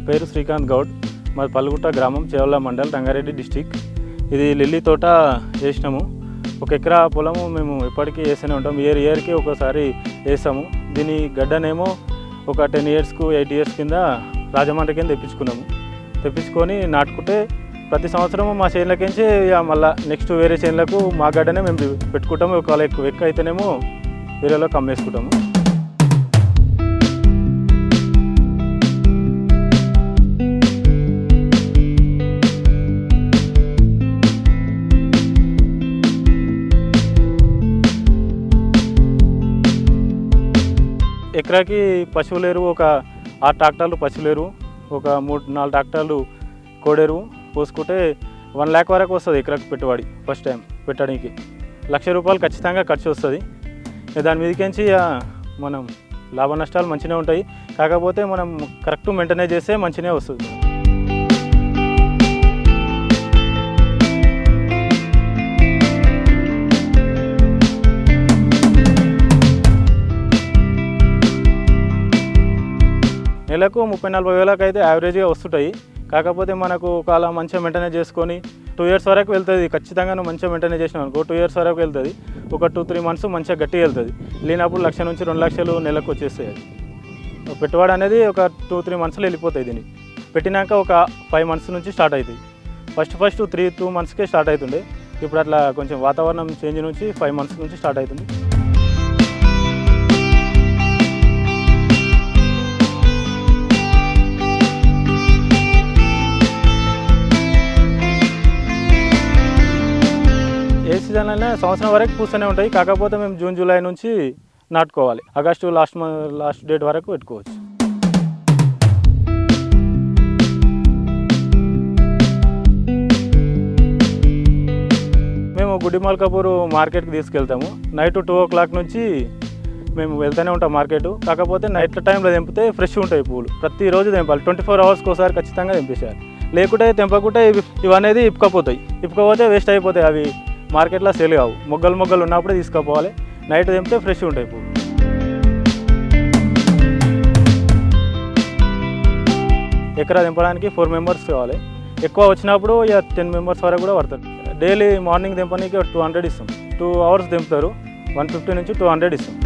పేరు శ్రీకాంత్ గౌడ్, మాది పల్లుగుట్ట గ్రామం, చేవల్ల మండల్, రంగారెడ్డి డిస్టిక్. ఇది లిల్లీ తోట వేసినాము. 1 ఎకరా పొలము మేము ఎప్పటికీ వేస్తూనే ఉంటాం. ఇయర్కి ఒకసారి వేస్తాము. దీని గడ్డనేమో ఒక 10 ఇయర్స్కు 8 ఇయర్స్ కింద రాజమండ్రి కింద తెప్పించుకొని నాటుకుంటే ప్రతి సంవత్సరము మా చేనులకించి మళ్ళీ నెక్స్ట్ వేరే చేనులకు మా గడ్డనే మేము పెట్టుకుంటాము. ఒకవేళ ఎక్కువ అయితేనేమో వేరేలోకి అమ్మేసుకుంటాము. ఎకరాకి పశువుల ఎరువు ఒక 6 ట్రాక్టర్లు పశువుల ఎరువు, ఒక 3-4 ట్రాక్టర్లు కోడెరువు పోసుకుంటే 1 lakh వరకు వస్తుంది ఎకరాకి పెట్టుబడి. ఫస్ట్ టైం పెట్టడానికి 1,00,000 రూపాయలు ఖచ్చితంగా ఖర్చు వస్తుంది. దాని మీదకించి మనం లాభ నష్టాలు మంచిగా ఉంటాయి. కాకపోతే మనం కరెక్ట్ మెయింటైన్ చేస్తే మంచిగా వస్తుంది. నెలకు 30-40 వేలకు అయితే యావరేజ్గా వస్తుంటాయి. కాకపోతే మనకు ఒకవేళ మంచిగా మెయింటైన్ చేసుకొని 2 years వరకు వెళ్తుంది. ఖచ్చితంగా నువ్వు మంచిగా మెయింటైన్ చేసినావు అనుకో 2 years వరకు వెళ్తుంది. ఒక 2-3 months మంచిగా గట్టిగా వెళ్తుంది. లేనప్పుడు 1,00,000 నుంచి 2 లక్షలు నెలకు వచ్చేస్తాయి. పెట్టుబడి అనేది ఒక 2-3 monthsలో వెళ్ళిపోతాయి. దీన్ని పెట్టినాక ఒక 5 months నుంచి స్టార్ట్ అవుతాయి. ఫస్ట్ 2 monthsకే స్టార్ట్ అవుతుండే. ఇప్పుడు అట్లా కొంచెం వాతావరణం చేంజ్ నుంచి 5 months నుంచి స్టార్ట్ అవుతుంది. ఏ సీజన్ అయినా సంవత్సరం వరకు పూస్తూనే ఉంటాయి. కాకపోతే మేము జూన్ జూలై నుంచి నాటుకోవాలి. ఆగస్టు లాస్ట్ డేట్ వరకు పెట్టుకోవచ్చు. మేము గుడిమల్కాపూర్ మార్కెట్కి తీసుకెళ్తాము. నైట్ 2 o'clock నుంచి మేము వెళ్తూనే ఉంటాం మార్కెట్. కాకపోతే నైట్ టైంలో తెంపితే ఫ్రెష్ ఉంటాయి పూలు. ప్రతిరోజు తెంపాలి. 24 hours ఒకసారి ఖచ్చితంగా తెంపేసేయాలి. లేకుంటే తెంపకుంటే ఇవి అనేది ఇప్పుకపోతే వేస్ట్ అయిపోతాయి. అవి మార్కెట్లో సేల్ కావు. మొగ్గలు ఉన్నప్పుడే తీసుకుపోవాలి. నైట్ తెంపితే ఫ్రెష్ ఉంటాయి పూలు. ఎకరా తెంపడానికి 4 members కావాలి. ఎక్కువ వచ్చినప్పుడు 10 members వరకు కూడా పడతారు. డైలీ మార్నింగ్ తెంపడానికి 200 ఇస్తాం. 2 hours తెంపుతారు. 150 నుంచి 200 ఇస్తాం.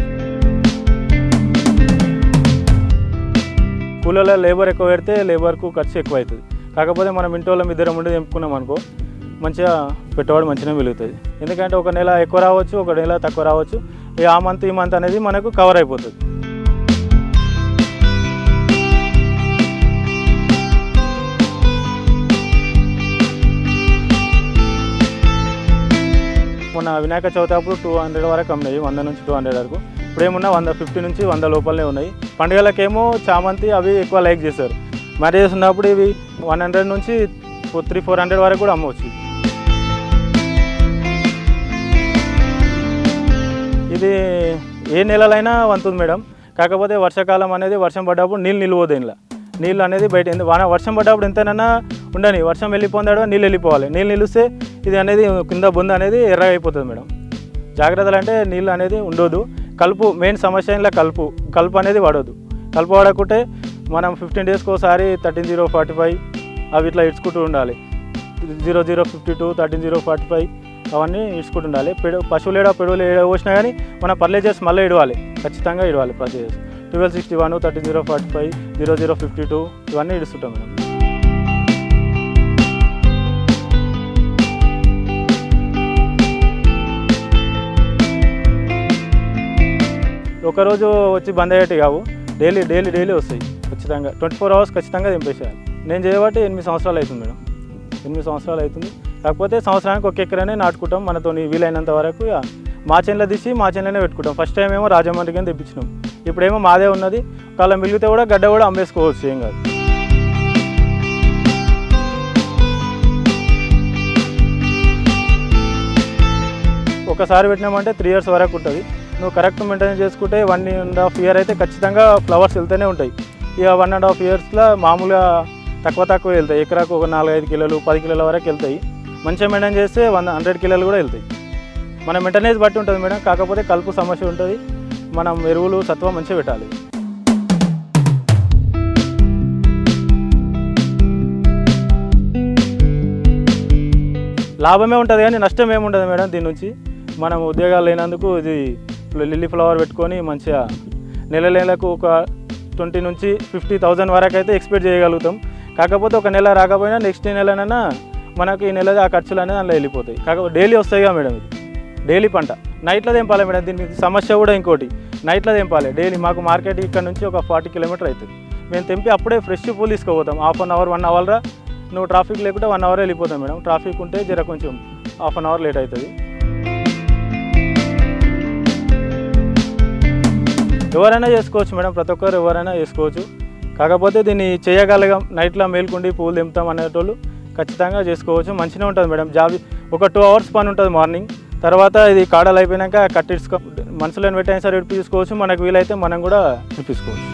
కూలీలో లేబర్ ఎక్కువ పెడితే లేబర్కు ఖర్చు ఎక్కువ అవుతుంది. కాకపోతే మనం ఇంటి వాళ్ళం 2 ఉండి తెంపుకున్నాం అనుకో మంచిగా పెట్టుబడి మంచిగా వెలుగుతుంది. ఎందుకంటే ఒక నెల ఎక్కువ రావచ్చు, ఒక నెల తక్కువ రావచ్చు. ఆ మంత్ ఈ మంత్ అనేది మనకు కవర్ అయిపోతుంది. మొన్న వినాయక చవితి అప్పుడు 200 వరకు అమ్మాయి. 100 నుంచి 200 వరకు. ఇప్పుడేమున్నా 150 నుంచి 100 లోపలనే ఉన్నాయి. పండుగలకేమో చామంతి అవి ఎక్కువ లైక్ చేస్తారు. మ్యారేజెస్ ఉన్నప్పుడు ఇవి 100 నుంచి 300-400 వరకు కూడా అమ్మవచ్చు. ఇది ఏ నెలలైనా వంతుంది మేడం. కాకపోతే వర్షాకాలం అనేది వర్షం పడ్డప్పుడు నీళ్ళు నిలువదు. ఇంట్లో నీళ్ళు అనేది బయట వర్షం పడ్డప్పుడు ఎంతైనా ఉండని, వర్షం వెళ్ళిపోతాడో నీళ్ళు వెళ్ళిపోవాలి. నీళ్ళు నిలిస్తే ఇది అనేది కింద బొంద అనేది ఎర్రగా అయిపోతుంది మేడం. జాగ్రత్తలు అంటే నీళ్ళు అనేది ఉండదు. కలుపు మెయిన్ సమస్య. ఇలా కలుపు అనేది పడదు. కలుపు పడకుంటే మనం 15 daysకి ఒకసారి 13-045 అవి ఇట్లా ఇడ్చుకుంటూ ఉండాలి. 0052, 13-045 అవన్నీ ఇడ్చుకుంటూ ఉండాలి. పశువులు పెడువులు పోసినా కానీ మన పర్లేజెస్ మళ్ళీ ఇడవాలి. ఖచ్చితంగా ఇడవాలి. పర్లేజెస్ 1261, 13-045, 0052 ఇవన్నీ ఇడుస్తుంటాం మేడం. ఒకరోజు వచ్చి బంద్ అయ్యేటి కావు. డైలీ వస్తాయి. ఖచ్చితంగా 24 hours ఖచ్చితంగా తెంపేసేయాలి. నేను చేయబట్టి 8 సంవత్సరాలు అవుతుంది మేడం. 8 సంవత్సరాలు అవుతుంది. కాకపోతే సంవత్సరానికి 1 ఎకరానే నాటుకుంటాం. మనతో వీలైనంత వరకు మా చేనులో తీసి మా చేనులోనే పెట్టుకుంటాం. ఫస్ట్ టైం ఏమో రాజమండ్రికి అని తెప్పించినాం. ఇప్పుడేమో మాదే ఉన్నది. కాలం మిగిలితే కూడా గడ్డ కూడా అమ్మేసుకోవచ్చు. ఏం కాదు. ఒకసారి పెట్టినామంటే 3 years వరకు ఉంటుంది. నువ్వు కరెక్ట్ మెయింటైన్ చేసుకుంటే 1.5 year అయితే ఖచ్చితంగా ఫ్లవర్స్ వెళ్తూనే ఉంటాయి. ఇక 1.5 yearsలో మామూలుగా తక్కువ వెళ్తాయి. ఎకరాకు ఒక 4-5 కిలోలు 10 కిలోల వరకు వెళ్తాయి. మంచిగా మెయింటైన్ చేస్తే 100 కిలోలు కూడా వెళ్తాయి. మన మెయింటెనెన్స్ బట్టి ఉంటుంది మేడం. కాకపోతే కలుపు సమస్య ఉంటుంది. మనం ఎరువులు సత్వ మంచిగా పెట్టాలి. లాభమే ఉంటుంది కానీ నష్టం ఏముండదు మేడం. దీని నుంచి మనం ఉద్యోగాలు లేనందుకు ఇది లిల్లీ ఫ్లవర్ పెట్టుకొని మంచిగా నెలకు ఒక 20 నుంచి 50,000 వరకు అయితే ఎక్స్పెక్ట్ చేయగలుగుతాం. కాకపోతే ఒక నెల రాకపోయినా నెక్స్ట్ నెలనైనా మనకి ఈ నెల ఆ ఖర్చులు అనేది అందులో వెళ్ళిపోతాయి. కాకపోతే డైలీ వస్తాయిగా మేడం, ఇది డైలీ పంట. నైట్లో తెంపాలి మేడం. దీనికి సమస్య కూడా ఇంకోటి, నైట్లో తెంపాలి డైలీ. మాకు మార్కెట్ ఇక్కడ నుంచి ఒక 40 కిలోమీటర్ అవుతుంది. మేము తెంపి అప్పుడే ఫ్రెష్ పూలు తీసుకుపోతాం. హాఫ్ అన్ అవర్ 1 అవర్లో నువ్వు ట్రాఫిక్ లేకుంటే 1 అవర్ వెళ్ళిపోతాం మేడం. ట్రాఫిక్ ఉంటే జర కొంచెం హాఫ్ అన్ అవర్ లేట్ అవుతుంది. ఎవరైనా చేసుకోవచ్చు మేడం, ప్రతి ఒక్కరు ఎవరైనా చేసుకోవచ్చు. కాకపోతే దీన్ని చేయగలగం, నైట్లో మేల్కుండి పూలు తెంపుతాం అనేటోళ్ళు ఖచ్చితంగా చేసుకోవచ్చు. మంచిగా ఉంటుంది మేడం. జాబ్ ఒక 2 అవర్స్ పని ఉంటుంది మార్నింగ్. తర్వాత ఇది కాడలు అయిపోయాక కట్టించుకో మనుషులను పెట్టైనా సరే ఇప్పించుకోవచ్చు. మనకు వీలైతే మనం కూడా ఇప్పించుకోవచ్చు.